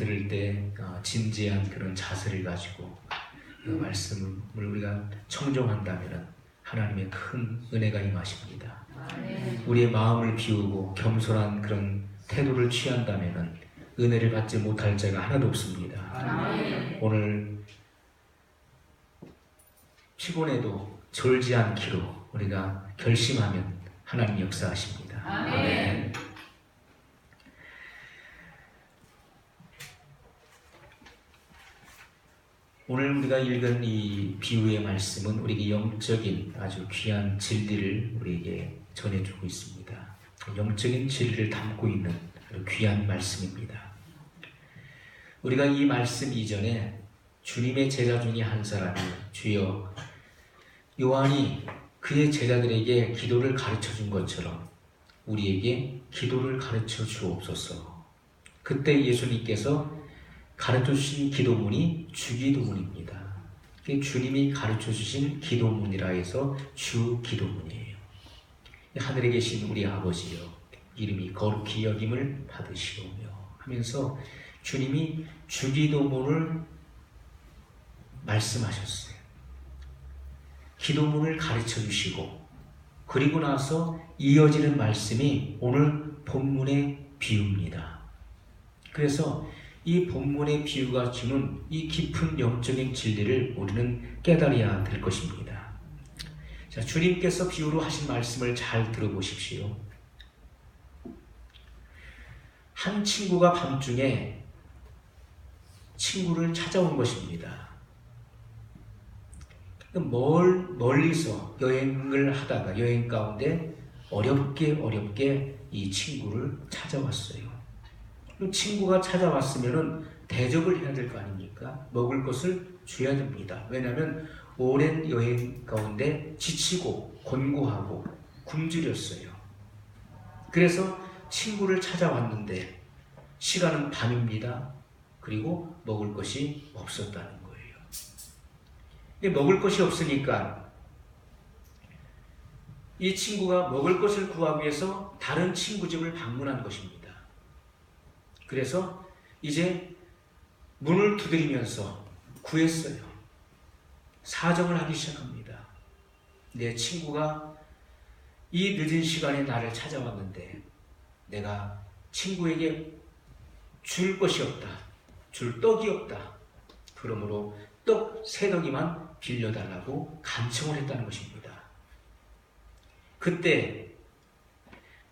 들을 때 진지한 그런 자세를 가지고 그 말씀을 우리가 청종한다면 하나님의 큰 은혜가 임하십니다. 우리의 마음을 비우고 겸손한 그런 태도를 취한다면 은혜를 받지 못할 자가 하나도 없습니다. 오늘 피곤해도 졸지 않기로 우리가 결심하면 하나님 역사하십니다. 아멘. 오늘 우리가 읽은 이 비유의 말씀은 우리에게 영적인 아주 귀한 진리를 우리에게 전해주고 있습니다. 영적인 진리를 담고 있는 아주 귀한 말씀입니다. 우리가 이 말씀 이전에 주님의 제자 중에 한 사람이 주여 요한이 그의 제자들에게 기도를 가르쳐 준 것처럼 우리에게 기도를 가르쳐 주옵소서. 그때 예수님께서 가르쳐 주신 기도문이 주기도문입니다. 주님이 가르쳐 주신 기도문이라 해서 주기도문이에요. 하늘에 계신 우리 아버지여 이름이 거룩히 여김을 받으시오며 하면서 주님이 주기도문을 말씀하셨어요. 기도문을 가르쳐 주시고 그리고 나서 이어지는 말씀이 오늘 본문의 비유입니다. 그래서 이 본문의 비유가 주는 이 깊은 영적인 진리를 우리는 깨달아야 될 것입니다. 자, 주님께서 비유로 하신 말씀을 잘 들어보십시오. 한 친구가 밤중에 친구를 찾아온 것입니다. 멀리서 여행을 하다가 여행 가운데 어렵게 이 친구를 찾아왔어요. 친구가 찾아왔으면 대접을 해야 될 거 아닙니까? 먹을 것을 줘야 됩니다. 왜냐하면 오랜 여행 가운데 지치고 곤고하고 굶주렸어요. 그래서 친구를 찾아왔는데 시간은 밤입니다. 그리고 먹을 것이 없었다는 거예요. 먹을 것이 없으니까 이 친구가 먹을 것을 구하기 위해서 다른 친구 집을 방문한 것입니다. 그래서 이제 문을 두드리면서 구했어요. 사정을 하기 시작합니다. 내 친구가 이 늦은 시간에 나를 찾아왔는데 내가 친구에게 줄 것이 없다. 줄 떡이 없다. 그러므로 떡 3덩이만 빌려달라고 간청을 했다는 것입니다. 그때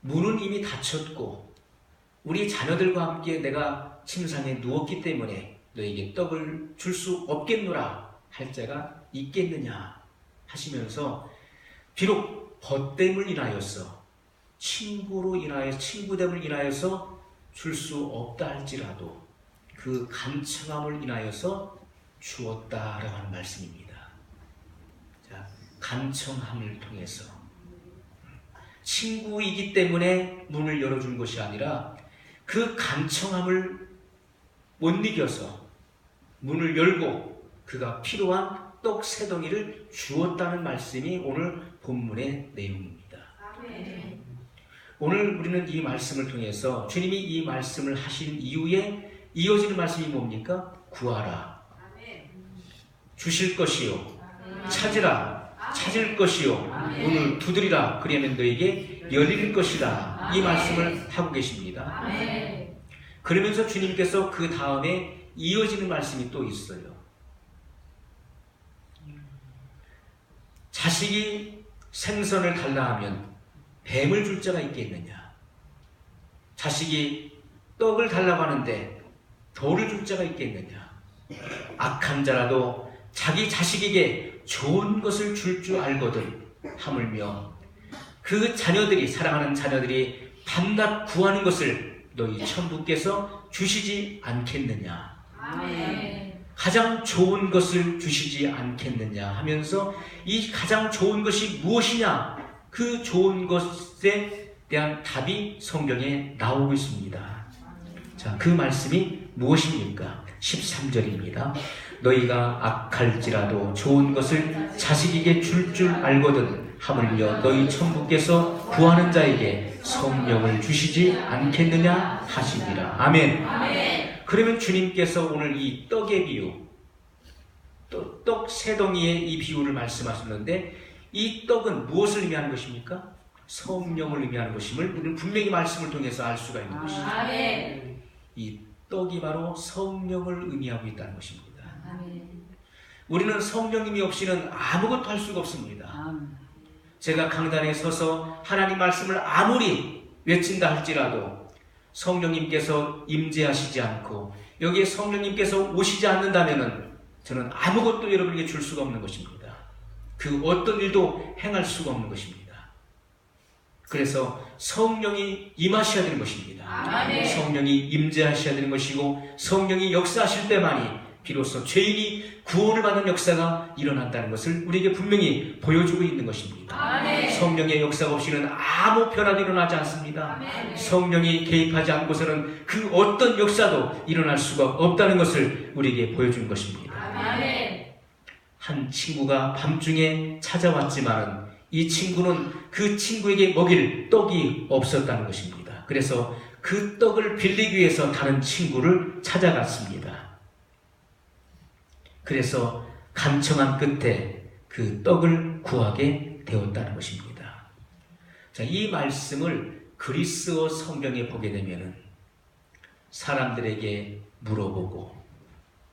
문은 이미 닫혔고 우리 자녀들과 함께 내가 침상에 누웠기 때문에 너에게 떡을 줄 수 없겠노라 할 자가 있겠느냐 하시면서 비록 벗됨을 인하여서 친구됨을 인하여서 줄 수 없다 할지라도 그 간청함을 인하여서 주었다라고 하는 말씀입니다. 자, 간청함을 통해서 친구이기 때문에 문을 열어준 것이 아니라 그 간청함을 못 이겨서 문을 열고 그가 필요한 떡 3덩이를 주었다는 말씀이 오늘 본문의 내용입니다. 아멘. 오늘 우리는 이 말씀을 통해서 주님이 이 말씀을 하신 이후에 이어지는 말씀이 뭡니까? 구하라. 아멘. 주실 것이요. 아멘. 찾으라. 찾을 것이요. 아멘. 문을 두드리라. 그리하면 너에게 열릴 것이다. 아멘. 이 말씀을 하고 계십니다. 아멘. 그러면서 주님께서 그 다음에 이어지는 말씀이 또 있어요. 자식이 생선을 달라 하면 뱀을 줄 자가 있겠느냐? 자식이 떡을 달라고 하는데 돌을 줄 자가 있겠느냐? 악한 자라도 자기 자식에게 좋은 것을 줄 줄 알거든 하물며 그 자녀들이 사랑하는 자녀들이 밤낮 구하는 것을 너희 천부께서 주시지 않겠느냐? 아멘. 가장 좋은 것을 주시지 않겠느냐 하면서 이 가장 좋은 것이 무엇이냐? 그 좋은 것에 대한 답이 성경에 나오고 있습니다. 자, 그 말씀이 무엇입니까? 13절입니다. 너희가 악할지라도 좋은 것을 자식에게 줄 줄 알거든 하물며 너희 천부께서 구하는 자에게 성령을 주시지 않겠느냐 하시니라. 아멘. 아멘. 그러면 주님께서 오늘 이 떡의 비유, 떡 세 덩이의 이 비유를 말씀하셨는데 이 떡은 무엇을 의미하는 것입니까? 성령을 의미하는 것임을 우리는 분명히 말씀을 통해서 알 수가 있는 것입니다. 아멘. 이 떡이 바로 성령을 의미하고 있다는 것입니다. 아멘. 우리는 성령님이 없이는 아무것도 할 수가 없습니다. 아멘. 제가 강단에 서서 하나님 말씀을 아무리 외친다 할지라도 성령님께서 임재하시지 않고 여기에 성령님께서 오시지 않는다면 저는 아무것도 여러분에게 줄 수가 없는 것입니다. 그 어떤 일도 행할 수가 없는 것입니다. 그래서 성령이 임하셔야 되는 것입니다. 아멘. 성령이 임재하셔야 되는 것이고 성령이 역사하실 때만이 비로소 죄인이 구원을 받는 역사가 일어난다는 것을 우리에게 분명히 보여주고 있는 것입니다. 아멘. 성령의 역사가 없이는 아무 변화도 일어나지 않습니다. 아멘. 성령이 개입하지 않고서는 그 어떤 역사도 일어날 수가 없다는 것을 우리에게 보여준 것입니다. 아멘. 한 친구가 밤중에 찾아왔지만 이 친구는 그 친구에게 먹일 떡이 없었다는 것입니다. 그래서 그 떡을 빌리기 위해서 다른 친구를 찾아갔습니다. 그래서 간청한 끝에 그 떡을 구하게 되었다는 것입니다. 자, 이 말씀을 그리스어 성경에 보게 되면은 사람들에게 물어보고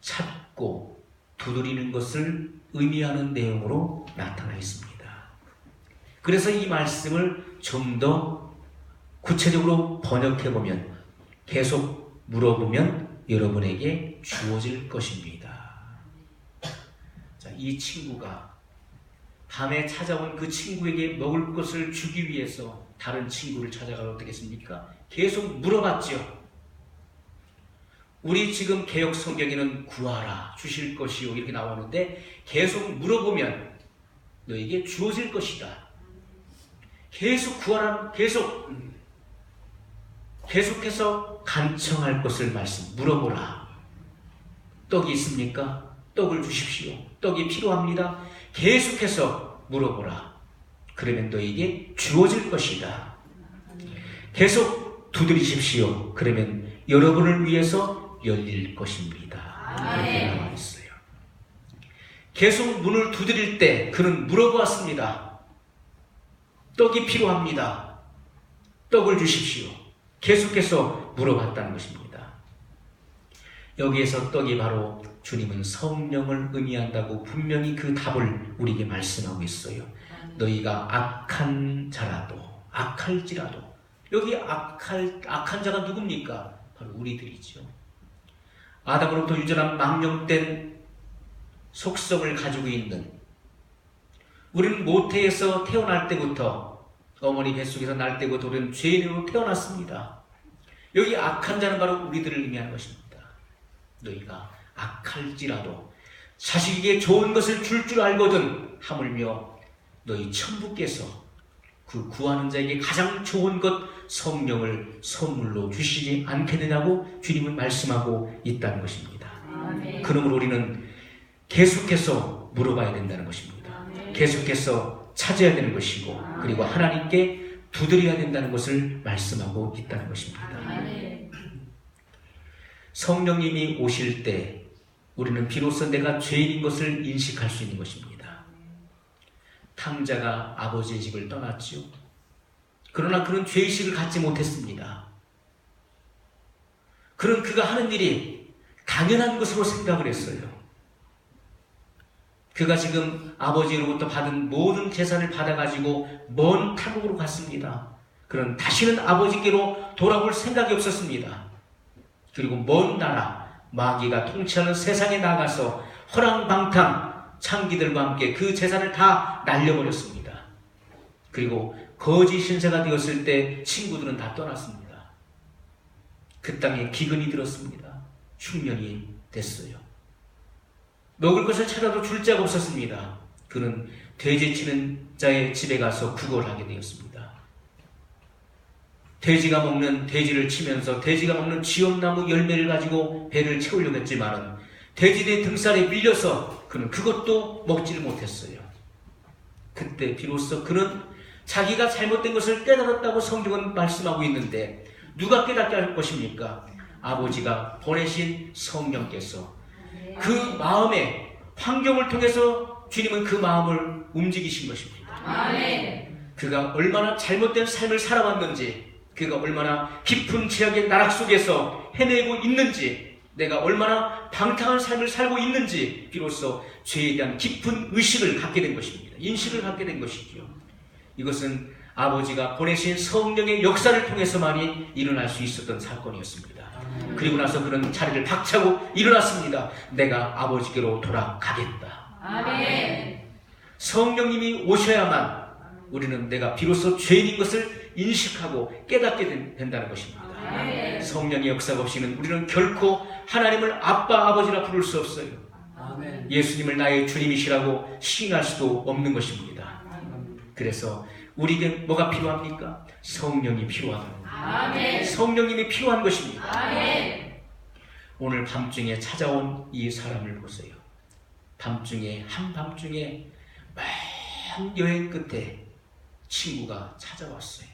찾고 두드리는 것을 의미하는 내용으로 나타나 있습니다. 그래서 이 말씀을 좀 더 구체적으로 번역해보면 계속 물어보면 여러분에게 주어질 것입니다. 자, 이 친구가 밤에 찾아온 그 친구에게 먹을 것을 주기 위해서 다른 친구를 찾아가면 어떻겠습니까? 계속 물어봤죠. 우리 지금 개역 성경에는 구하라 주실 것이요 이렇게 나오는데 계속 물어보면 너에게 주어질 것이다. 계속 구하라, 계속해서 간청할 것을 물어보라. 떡이 있습니까? 떡을 주십시오. 떡이 필요합니다. 계속해서 물어보라. 그러면 너에게 주어질 것이다. 계속 두드리십시오. 그러면 여러분을 위해서 열릴 것입니다. 이렇게 나와 있어요. 계속 문을 두드릴 때 그는 물어보았습니다. 떡이 필요합니다. 떡을 주십시오. 계속해서 물어봤다는 것입니다. 여기에서 떡이 바로 주님은 성령을 의미한다고 분명히 그 답을 우리에게 말씀하고 있어요. 너희가 악한 자라도 악할지라도 여기 악한 자가 누굽니까? 바로 우리들이죠. 아담으로부터 유전한 망령된 속성을 가지고 있는 우리는 모태에서 태어날 때부터 어머니 뱃속에서 날 때부터 우리는 죄인으로 태어났습니다. 여기 악한 자는 바로 우리들을 의미하는 것입니다. 너희가 악할지라도 자식에게 좋은 것을 줄 줄 알거든 하물며 너희 천부께서 그 구하는 자에게 가장 좋은 것 성령을 선물로 주시지 않겠느냐고 주님은 말씀하고 있다는 것입니다. 아멘. 그러므로 우리는 계속해서 물어봐야 된다는 것입니다. 아멘. 계속해서 찾아야 되는 것이고 그리고 하나님께 두드려야 된다는 것을 말씀하고 있다는 것입니다. 아멘. 성령님이 오실 때 우리는 비로소 내가 죄인인 것을 인식할 수 있는 것입니다. 탕자가 아버지의 집을 떠났지요. 그러나 그는 죄의식을 갖지 못했습니다. 그는 그가 하는 일이 당연한 것으로 생각을 했어요. 그가 지금 아버지로부터 받은 모든 재산을 받아가지고 먼 타국으로 갔습니다. 그는 다시는 아버지께로 돌아올 생각이 없었습니다. 그리고 먼 나라 마귀가 통치하는 세상에 나가서 허랑방탕 창기들과 함께 그 재산을 다 날려버렸습니다. 그리고 거지 신세가 되었을 때 친구들은 다 떠났습니다. 그 땅에 기근이 들었습니다. 흉년이 됐어요. 먹을 것을 찾아도 줄 자가 없었습니다. 그는 돼지 치는 자의 집에 가서 구걸하게 되었습니다. 돼지가 먹는 돼지를 치면서 돼지가 먹는 지엄나무 열매를 가지고 배를 채우려고 했지만 돼지의 등살에 밀려서 그는 그것도 먹지를 못했어요. 그때 비로소 그는 자기가 잘못된 것을 깨달았다고 성경은 말씀하고 있는데 누가 깨닫게 할 것입니까? 아버지가 보내신 성령께서 그 마음의 환경을 통해서 주님은 그 마음을 움직이신 것입니다. 아멘. 그가 얼마나 잘못된 삶을 살아왔는지, 그가 얼마나 깊은 죄악의 나락 속에서 헤매고 있는지, 내가 얼마나 방탕한 삶을 살고 있는지 비로소 죄에 대한 깊은 의식을 갖게 된 것입니다. 인식을 갖게 된 것이죠. 이것은 아버지가 보내신 성령의 역사를 통해서만이 일어날 수 있었던 사건이었습니다. 그리고 나서 그는 자리를 박차고 일어났습니다. 내가 아버지께로 돌아가겠다. 아멘. 성령님이 오셔야만 우리는 내가 비로소 죄인인 것을 인식하고 깨닫게 된다는 것입니다. 아멘. 성령의 역사가 없이는 우리는 결코 하나님을 아빠, 아버지라 부를 수 없어요. 아멘. 예수님을 나의 주님이시라고 시인할 수도 없는 것입니다. 그래서 우리에게 뭐가 필요합니까? 성령이 필요하다는 거예요. 아멘. 성령님이 필요한 것입니다. 아멘. 오늘 밤중에 찾아온 이 사람을 보세요. 밤중에, 한밤중에 먼 여행 끝에 친구가 찾아왔어요.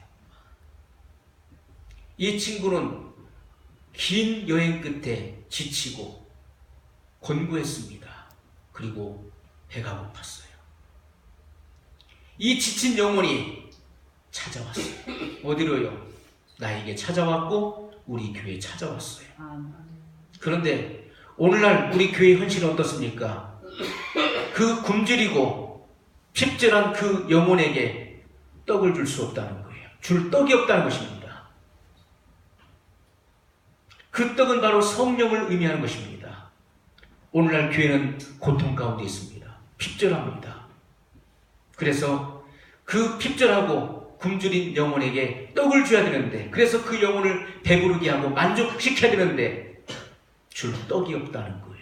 이 친구는 긴 여행 끝에 지치고 곤고했습니다. 그리고 배가 고팠어요. 이 지친 영혼이 찾아왔어요. 어디로요? 나에게 찾아왔고 우리 교회에 찾아왔어요. 그런데 오늘날 우리 교회 현실은 어떻습니까? 그 굶주리고 핍절한 그 영혼에게 떡을 줄 수 없다는 거예요. 줄 떡이 없다는 것입니다. 그 떡은 바로 성령을 의미하는 것입니다. 오늘날 교회는 고통 가운데 있습니다. 핍절합니다. 그래서 그 핍절하고 굶주린 영혼에게 떡을 줘야 되는데, 그래서 그 영혼을 배부르게 하고 만족시켜야 되는데 줄 떡이 없다는 거예요.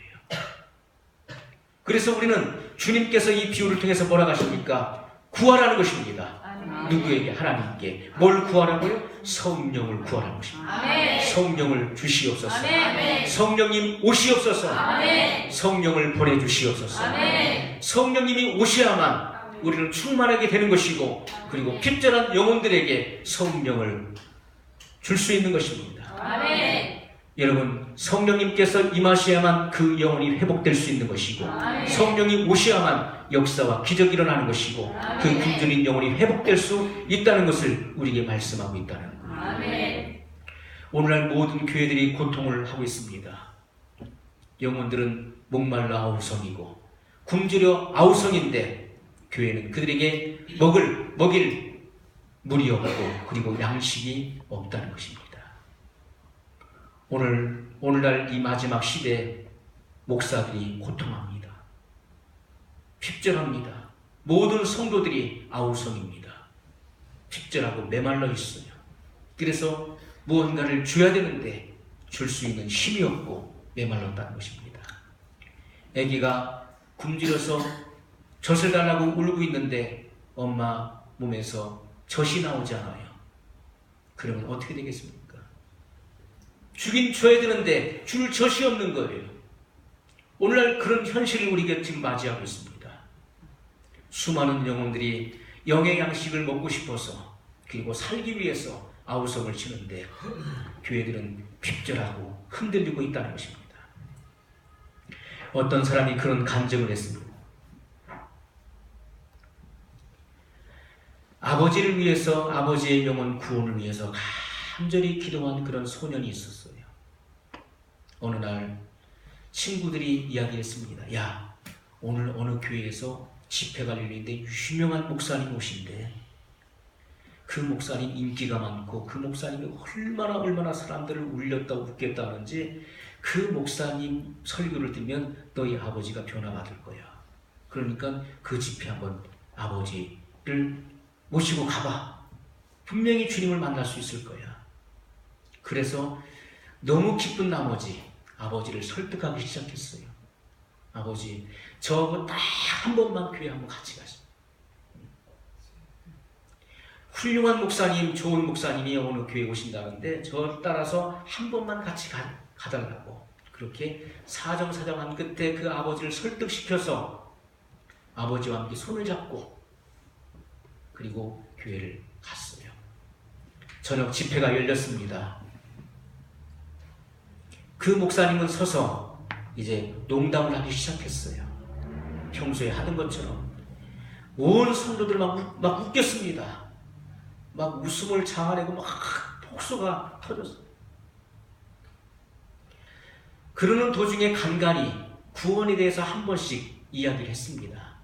그래서 우리는 주님께서 이 비유를 통해서 뭐라 하십니까? 구하라는 것입니다. 누구에게? 하나님께. 뭘 구하라고요? 성령을 구하라는 것입니다. 아멘. 성령을 주시옵소서. 아멘. 성령님 오시옵소서. 아멘. 성령을 보내주시옵소서. 아멘. 성령님이 오셔야만 우리는 충만하게 되는 것이고, 그리고 핍절한 영혼들에게 성령을 줄 수 있는 것입니다. 아멘. 여러분, 성령님께서 임하셔야만 그 영혼이 회복될 수 있는 것이고, 아멘. 성령이 오셔야만 역사와 기적이 일어나는 것이고, 그 아멘. 굶주린 영혼이 회복될 수 있다는 것을 우리에게 말씀하고 있다는 거예요. 아멘. 오늘날 모든 교회들이 고통을 하고 있습니다. 영혼들은 목말라 아우성이고 굶주려 아우성인데, 교회는 그들에게 먹일 물이 없고 그리고 양식이 없다는 것입니다. 오늘날 이 마지막 시대에 목사들이 고통합니다. 핍절합니다. 모든 성도들이 아우성입니다. 핍절하고 메말라 있어요. 그래서 무언가를 줘야 되는데 줄 수 있는 힘이 없고 메말랐다는 것입니다. 아기가 굶주려서 젖을 달라고 울고 있는데 엄마 몸에서 젖이 나오지 않아요. 그러면 어떻게 되겠습니까? 주긴 줘야 되는데 줄 젖이 없는 거예요. 오늘날 그런 현실을 우리가 지금 맞이하고 있습니다. 수많은 영혼들이 영의 양식을 먹고 싶어서, 그리고 살기 위해서 아우성을 치는데 교회들은 핍절하고 흔들리고 있다는 것입니다. 어떤 사람이 그런 간증을 했습니다. 아버지를 위해서, 아버지의 영혼 구원을 위해서 간절히 기도한 그런 소년이 있었어요. 어느 날 친구들이 이야기했습니다. 야, 오늘 어느 교회에서 집회가 열리는데 유명한 목사님 오신대. 그 목사님 인기가 많고 그 목사님이 얼마나 사람들을 울렸다 웃겠다 하는지, 그 목사님 설교를 듣면 너희 아버지가 변화받을 거야. 그러니까 그 집회 한번 아버지를 모시고 가봐. 분명히 주님을 만날 수 있을 거야. 그래서 너무 기쁜 나머지 아버지를 설득하기 시작했어요. 아버지, 저하고 딱 한 번만 교회 한번 같이 가자. 훌륭한 목사님, 좋은 목사님이 어느 교회에 오신다는데 저 따라서 한 번만 같이 가달라고. 그렇게 사정사정한 끝에 그 아버지를 설득시켜서 아버지와 함께 손을 잡고 그리고 교회를 갔어요. 저녁 집회가 열렸습니다. 그 목사님은 서서 이제 농담을 하기 시작했어요. 평소에 하던 것처럼 온 성도들 막 웃겼습니다. 막 웃음을 자아내고 막 폭소가 터졌어요. 그러는 도중에 간간히 구원에 대해서 한 번씩 이야기를 했습니다.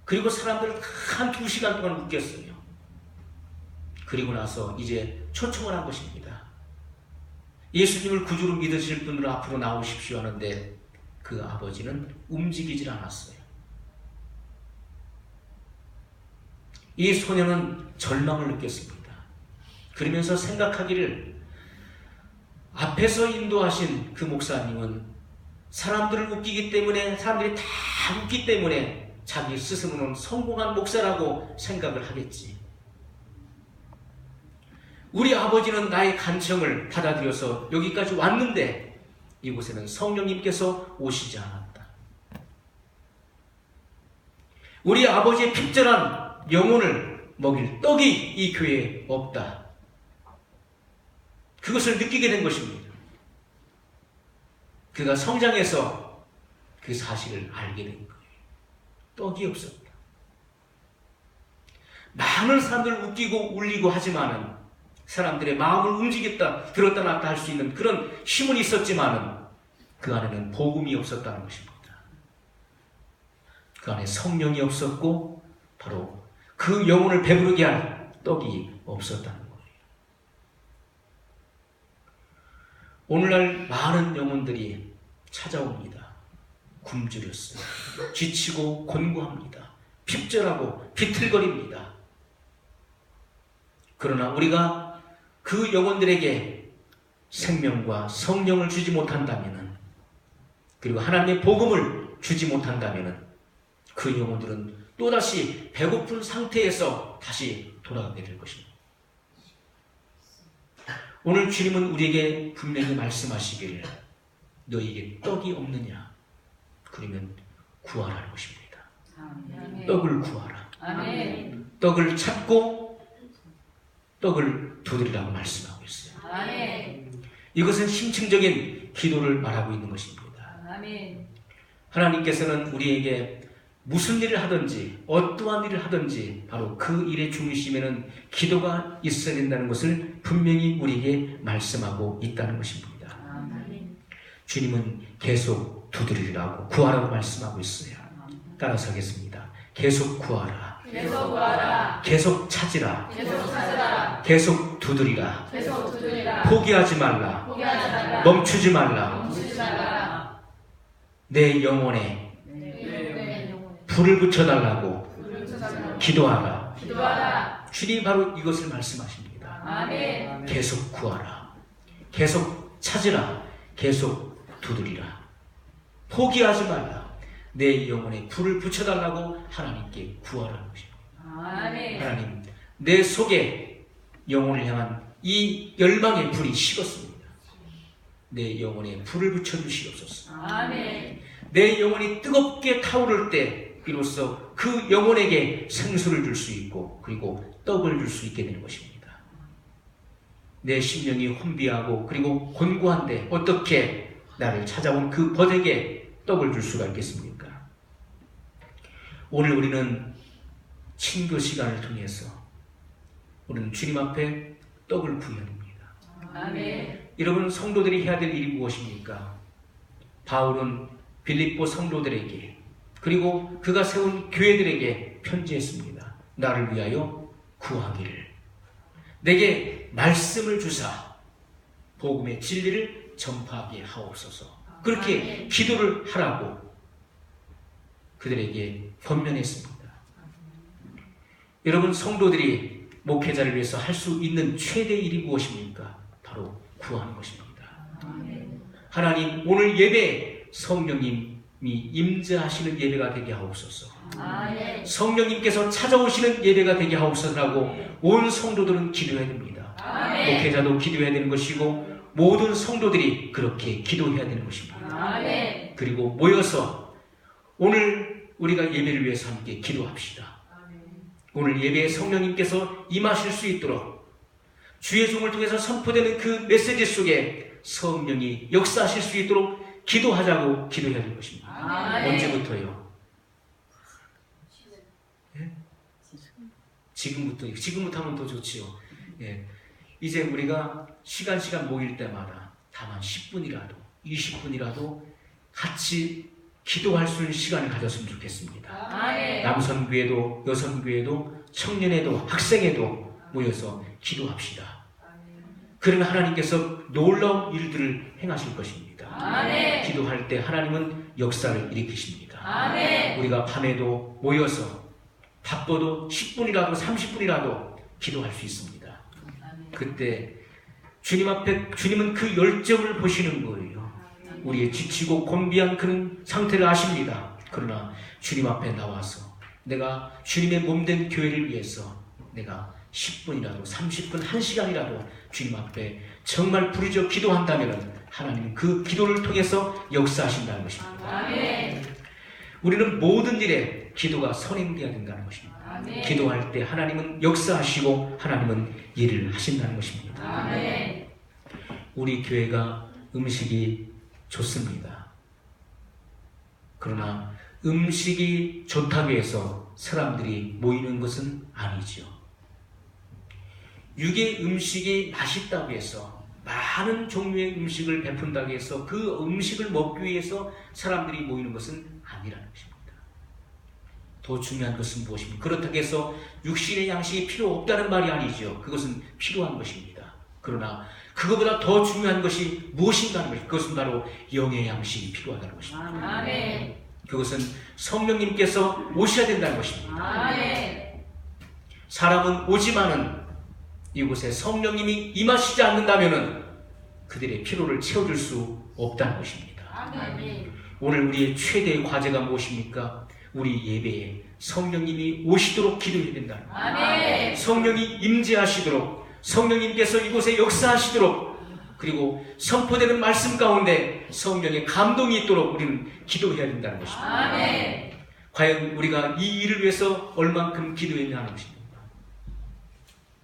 그리고 사람들을 한 2시간 동안 웃겼어요. 그리고 나서 이제 초청을 한 것입니다. 예수님을 구주로 믿으실 분으로 앞으로 나오십시오 하는데 그 아버지는 움직이질 않았어요. 이 소녀는 절망을 느꼈습니다. 그러면서 생각하기를 앞에서 인도하신 그 목사님은 사람들을 웃기기 때문에, 사람들이 다 웃기 때문에 자기 스스로는 성공한 목사라고 생각을 하겠지. 우리 아버지는 나의 간청을 받아들여서 여기까지 왔는데 이곳에는 성령님께서 오시지 않았다. 우리 아버지의 핍절한 영혼을 먹일 떡이 이 교회에 없다. 그것을 느끼게 된 것입니다. 그가 성장해서 그 사실을 알게 된 거예요. 떡이 없었다. 많은 사람들을 웃기고 울리고 하지만은 사람들의 마음을 움직였다, 들었다 놨다 할 수 있는 그런 힘은 있었지만은 그 안에는 복음이 없었다는 것입니다. 그 안에 성령이 없었고 바로 그 영혼을 배부르게 할 떡이 없었다는 거예요. 오늘날 많은 영혼들이 찾아옵니다. 굶주렸어요. 지치고 곤고합니다. 핍절하고 비틀거립니다. 그러나 우리가 그 영혼들에게 생명과 성령을 주지 못한다면, 그리고 하나님의 복음을 주지 못한다면 그 영혼들은 또다시 배고픈 상태에서 다시 돌아가게 될 것입니다. 오늘 주님은 우리에게 분명히 말씀하시기를 너희에게 떡이 없느냐? 그러면 구하라는 것입니다. 아멘. 떡을 구하라. 아멘. 떡을 찾고 떡을 두드리라고 말씀하고 있어요. 아멘. 이것은 심층적인 기도를 말하고 있는 것입니다. 아멘. 하나님께서는 우리에게 무슨 일을 하든지 어떠한 일을 하든지 바로 그 일의 중심에는 기도가 있어야 된다는 것을 분명히 우리에게 말씀하고 있다는 것입니다. 아멘. 주님은 계속 두드리라고 구하라고 말씀하고 있어요. 따라서 하겠습니다. 계속 구하라. 계속 구하라. 계속 찾으라. 계속 찾으라. 계속 두드리라. 계속 두드리라. 포기하지 말라. 포기하지 말라. 멈추지 말라. 멈추지 말라. 내 영혼에 내 영혼에 불을 붙여달라고 불을 붙여달라고 기도하라. 기도하라. 주님이 바로 이것을 말씀하십니다. 아멘. 계속 구하라. 계속 찾으라. 계속 두드리라. 포기하지 말라. 내 영혼에 불을 붙여달라고 하나님께 구하라는 것입니다. 아멘. 하나님, 내 속에 영혼을 향한 이 열망의 불이 식었습니다. 내 영혼에 불을 붙여주시옵소서. 아멘. 내 영혼이 뜨겁게 타오를 때 비로소 그 영혼에게 생수를 줄 수 있고 그리고 떡을 줄 수 있게 되는 것입니다. 내 심령이 혼비하고 그리고 곤고한데 어떻게 나를 찾아온 그 벗에게 떡을 줄 수가 있겠습니까? 오늘 우리는 친교 시간을 통해서 우리는 주님 앞에 떡을 구해야 됩니다. 아멘. 여러분, 성도들이 해야 될 일이 무엇입니까? 바울은 빌립보 성도들에게 그리고 그가 세운 교회들에게 편지했습니다. 나를 위하여 구하기를, 내게 말씀을 주사 복음의 진리를 전파하게 하옵소서. 그렇게 기도를 하라고 그들에게 권면했습니다. 여러분, 성도들이 목회자를 위해서 할 수 있는 최대 일이 무엇입니까? 바로 구하는 것입니다. 하나님, 오늘 예배 성령님이 임재하시는 예배가 되게 하옵소서. 아멘. 성령님께서 찾아오시는 예배가 되게 하옵소서라고 온 성도들은 기도해야 됩니다. 아멘. 목회자도 기도해야 되는 것이고 모든 성도들이 그렇게 기도해야 되는 것입니다. 아멘. 그리고 모여서 오늘 우리가 예배를 위해서 함께 기도합시다. 오늘 예배에 성령님께서 임하실 수 있도록 주의 종을 통해서 선포되는 그 메시지 속에 성령이 역사하실 수 있도록 기도하자고 기도해야 될 것입니다. 아멘. 언제부터요? 예? 지금부터 하면 더 좋지요. 예. 이제 우리가 시간 모일 때마다 다만 10분이라도 20분이라도 같이 기도할 수 있는 시간을 가졌으면 좋겠습니다. 아멘. 남선교회도 여선교회도 청년회도 학생회도 모여서 기도합시다. 그러면 하나님께서 놀라운 일들을 행하실 것입니다. 아멘. 기도할 때 하나님은 역사를 일으키십니다. 아멘. 우리가 밤에도 모여서 바빠도 10분이라도 30분이라도 기도할 수 있습니다. 그때 주님 앞에 주님은 그 열정을 보시는 거예요. 우리의 지치고 곤비한 그런 상태를 아십니다. 그러나 주님 앞에 나와서 내가 주님의 몸된 교회를 위해서 내가 10분이라도 30분, 1시간이라도 주님 앞에 정말 부르짖어 기도한다면 하나님은 그 기도를 통해서 역사하신다는 것입니다. 아멘. 우리는 모든 일에 기도가 선행되어야 된다는 것입니다. 아멘. 기도할 때 하나님은 역사하시고 하나님은 일을 하신다는 것입니다. 아멘. 우리 교회가 음식이 좋습니다. 그러나 음식이 좋다고 해서 사람들이 모이는 것은 아니죠. 육의 음식이 맛있다고 해서 많은 종류의 음식을 베푼다고 해서 그 음식을 먹기 위해서 사람들이 모이는 것은 아니라는 것입니다. 더 중요한 것은 무엇입니까? 그렇다고 해서 육신의 양식이 필요 없다는 말이 아니죠. 그것은 필요한 것입니다. 그러나 그것보다 더 중요한 것이 무엇인가 하는 것입니다. 그것은 바로 영의 양식이 필요하다는 것입니다. 아멘. 그것은 성령님께서 오셔야 된다는 것입니다. 아멘. 사람은 오지만은 이곳에 성령님이 임하시지 않는다면 그들의 필요를 채워줄 수 없다는 것입니다. 아멘. 오늘 우리의 최대의 과제가 무엇입니까? 우리 예배에 성령님이 오시도록 기도해야 된다는 것입니다. 아멘. 성령이 임재하시도록 성령님께서 이곳에 역사하시도록 그리고 선포되는 말씀 가운데 성령의 감동이 있도록 우리는 기도해야 된다는 것입니다. 아멘. 과연 우리가 이 일을 위해서 얼만큼 기도했냐 하는 것입니다.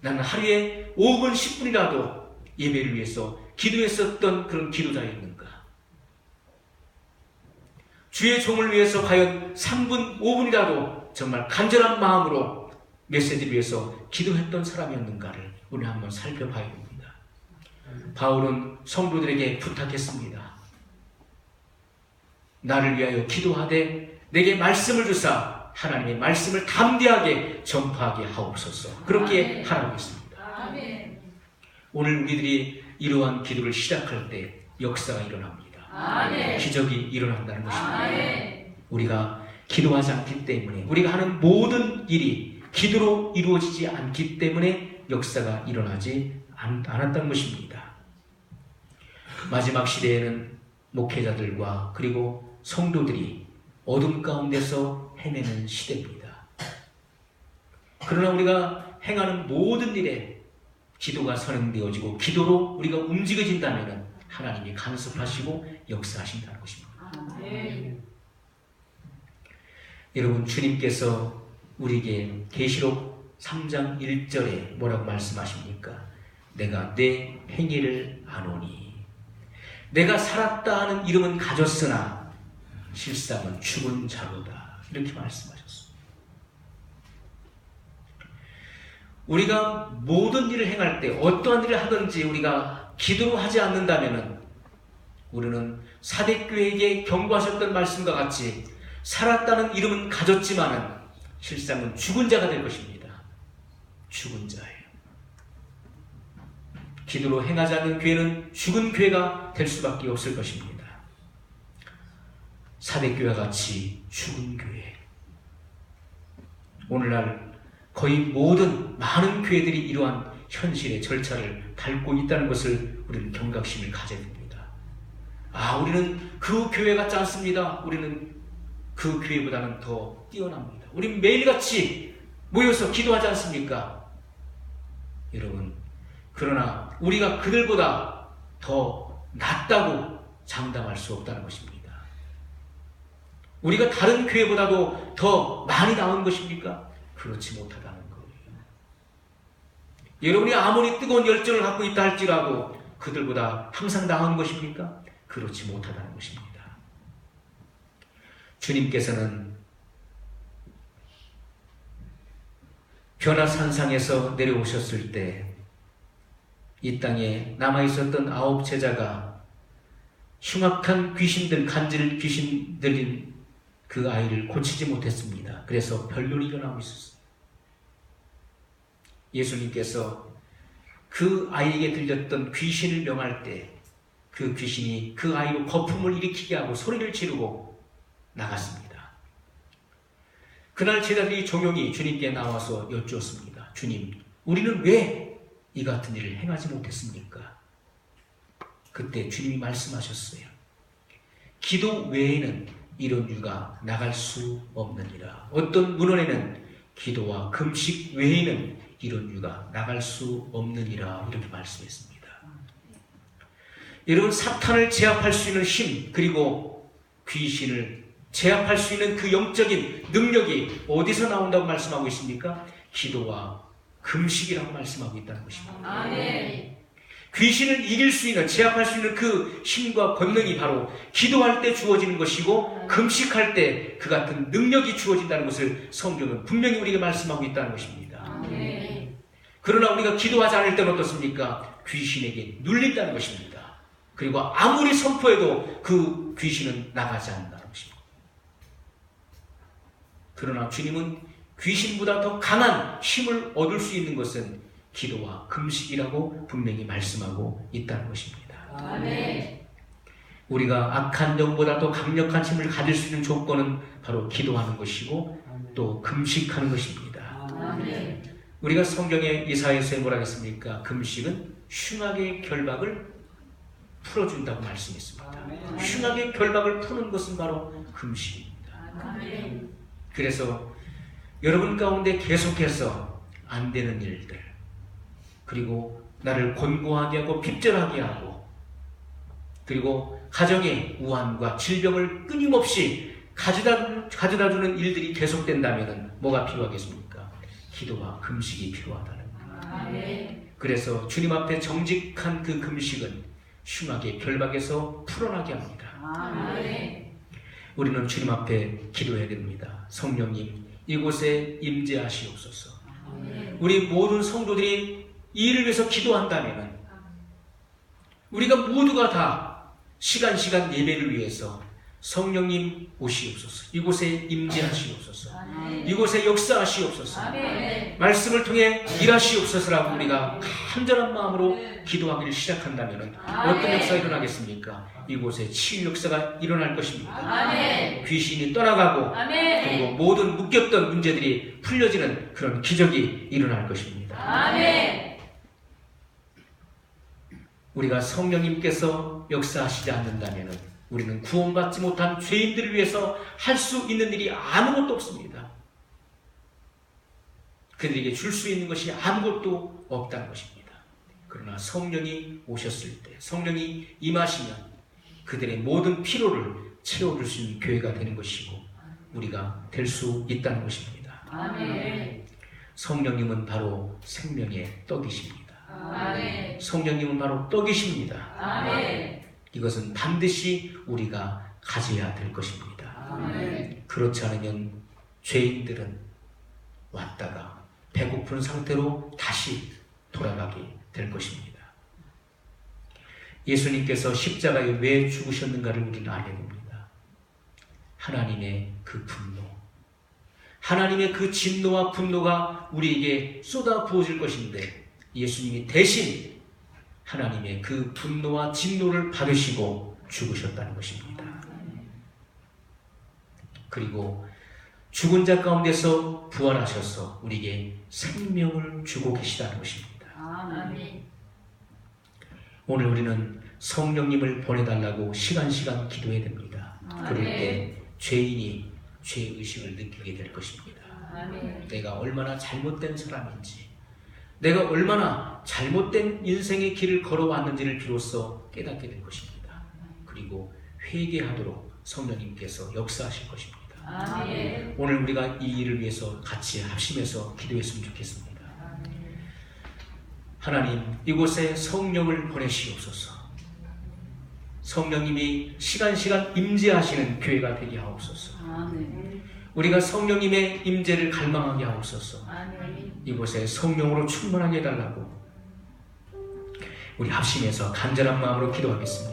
나는 하루에 5분 10분이라도 예배를 위해서 기도했었던 그런 기도자였는가? 주의 종을 위해서 과연 3분 5분이라도 정말 간절한 마음으로 메시지를 위해서 기도했던 사람이었는가를 우리 한번 살펴봐야 됩니다. 바울은 성도들에게 부탁했습니다. 나를 위하여 기도하되 내게 말씀을 주사 하나님의 말씀을 담대하게 전파하게 하옵소서. 그렇게 하라고 했습니다. 아멘. 오늘 우리들이 이러한 기도를 시작할 때 역사가 일어납니다. 아멘. 기적이 일어난다는 것입니다. 아멘. 우리가 기도하지 않기 때문에 우리가 하는 모든 일이 기도로 이루어지지 않기 때문에 역사가 일어나지 않았다는 것입니다. 마지막 시대에는 목회자들과 그리고 성도들이 어둠 가운데서 헤매는 시대입니다. 그러나 우리가 행하는 모든 일에 기도가 선행되어지고 기도로 우리가 움직여진다면 하나님이 간섭하시고 역사하신다는 것입니다. 아멘. 여러분, 주님께서 우리에게 계시록 3장 1절에 뭐라고 말씀하십니까? 내가 내 행위를 아노니 내가 살았다 하는 이름은 가졌으나 실상은 죽은 자로다. 이렇게 말씀하셨습니다. 우리가 모든 일을 행할 때 어떠한 일을 하든지 우리가 기도로 하지 않는다면 우리는 사대교회에게 경고하셨던 말씀과 같이 살았다는 이름은 가졌지만은 실상은 죽은 자가 될 것입니다. 죽은 자예요. 기도로 행하지 않는 교회는 죽은 교회가 될 수밖에 없을 것입니다. 사대교회와 같이 죽은 교회. 오늘날 거의 모든 많은 교회들이 이러한 현실의 절차를 밟고 있다는 것을 우리는 경각심을 가져야 됩니다. 우리는 그 교회 같지 않습니다. 우리는 그 교회보다는 더 뛰어납니다. 우리는 매일같이 모여서 기도하지 않습니까? 여러분, 그러나 우리가 그들보다 더 낫다고 장담할 수 없다는 것입니다. 우리가 다른 교회보다도 더 많이 나은 것입니까? 그렇지 못하다는 거예요. 여러분이 아무리 뜨거운 열정을 갖고 있다 할지라도 그들보다 항상 나은 것입니까? 그렇지 못하다는 것입니다. 주님께서는 변화산상에서 내려오셨을 때 이 땅에 남아있었던 9 제자가 흉악한 귀신들, 간질 귀신 들린 그 아이를 고치지 못했습니다. 그래서 변론이 일어나고 있었어요. 예수님께서 그 아이에게 들렸던 귀신을 명할 때 그 귀신이 그 아이로 거품을 일으키게 하고 소리를 지르고 나갔습니다. 그날 제자들이 종용이 주님께 나와서 여쭈었습니다. 주님, 우리는 왜 이 같은 일을 행하지 못했습니까? 그때 주님이 말씀하셨어요. 기도 외에는 이런 유가 나갈 수 없느니라. 어떤 문헌에는 기도와 금식 외에는 이런 유가 나갈 수 없느니라 이렇게 말씀했습니다. 여러분, 사탄을 제압할 수 있는 힘, 그리고 귀신을 제압할 수 있는 그 영적인 능력이 어디서 나온다고 말씀하고 있습니까? 기도와 금식이라고 말씀하고 있다는 것입니다. 아멘. 귀신을 이길 수 있는, 제압할 수 있는 그 힘과 권능이 바로 기도할 때 주어지는 것이고 금식할 때 그 같은 능력이 주어진다는 것을 성경은 분명히 우리에게 말씀하고 있다는 것입니다. 아멘. 그러나 우리가 기도하지 않을 때는 어떻습니까? 귀신에게 눌린다는 것입니다. 그리고 아무리 선포해도 그 귀신은 나가지 않는다는 것입니다. 그러나 주님은 귀신보다 더 강한 힘을 얻을 수 있는 것은 기도와 금식이라고 분명히 말씀하고 있다는 것입니다. 아멘. 우리가 악한 영보다 더 강력한 힘을 가질 수 있는 조건은 바로 기도하는 것이고 또 금식하는 것입니다. 아멘. 우리가 성경의 이사야서에 뭐라 했습니까? 금식은 흉악의 결박을 풀어준다고 말씀했습니다. 흉악의 결박을 푸는 것은 바로 금식입니다. 아멘. 그래서 여러분 가운데 계속해서 안 되는 일들, 그리고 나를 곤고하게 하고 핍절하게 하고, 그리고 가정의 우환과 질병을 끊임없이 가져다 주는 일들이 계속된다면 뭐가 필요하겠습니까? 기도와 금식이 필요하다는 거예요. 아멘. 그래서 주님 앞에 정직한 그 금식은 흉악의 결박에서 풀어나게 합니다. 아멘. 우리는 주님 앞에 기도해야 됩니다. 성령님, 이곳에 임재하시옵소서. 아멘. 우리 모든 성도들이 이 일을 위해서 기도한다면 우리가 모두가 다 시간 예배를 위해서 성령님 오시옵소서. 이곳에 임재하시옵소서. 아멘. 이곳에 역사하시옵소서. 아멘. 말씀을 통해 일하시옵소서라고 우리가 간절한 마음으로 기도하기를 시작한다면 어떤 역사가 일어나겠습니까? 이곳에 치유 역사가 일어날 것입니다. 아멘. 귀신이 떠나가고 아멘. 그리고 모든 묶였던 문제들이 풀려지는 그런 기적이 일어날 것입니다. 아멘. 우리가 성령님께서 역사하시지 않는다면 우리는 구원받지 못한 죄인들을 위해서 할 수 있는 일이 아무것도 없습니다. 그들에게 줄 수 있는 것이 아무것도 없다는 것입니다. 그러나 성령이 오셨을 때, 성령이 임하시면 그들의 모든 피로를 채워줄 수 있는 교회가 되는 것이고 우리가 될 수 있다는 것입니다. 아멘. 성령님은 바로 생명의 떡이십니다. 아멘. 성령님은 바로 떡이십니다. 아멘. 이것은 반드시 우리가 가져야 될 것입니다. 아멘. 그렇지 않으면 죄인들은 왔다가 배고픈 상태로 다시 돌아가게 될 것입니다. 예수님께서 십자가에 왜 죽으셨는가를 우리는 알게 됩니다. 하나님의 그 분노, 하나님의 그 진노와 분노가 우리에게 쏟아 부어질 것인데 예수님이 대신 하나님의 그 분노와 진노를 받으시고 죽으셨다는 것입니다. 그리고 죽은 자 가운데서 부활하셔서 우리에게 생명을 주고 계시다는 것입니다. 아멘. 오늘 우리는 성령님을 보내달라고 시간 기도해야 됩니다. 그럴 때 죄인이 죄의식을 느끼게 될 것입니다. 아멘. 내가 얼마나 잘못된 사람인지, 내가 얼마나 잘못된 인생의 길을 걸어왔는지를 비로소 깨닫게 될 것입니다. 그리고 회개하도록 성령님께서 역사하실 것입니다. 아멘. 오늘 우리가 이 일을 위해서 같이 합심해서 기도했으면 좋겠습니다. 하나님, 이곳에 성령을 보내시옵소서. 성령님이 시간시간 임재하시는 교회가 되게 하옵소서. 아멘. 우리가 성령님의 임재를 갈망하게 하옵소서. 아멘. 이곳에 성령으로 충만하게 해달라고 우리 합심해서 간절한 마음으로 기도하겠습니다.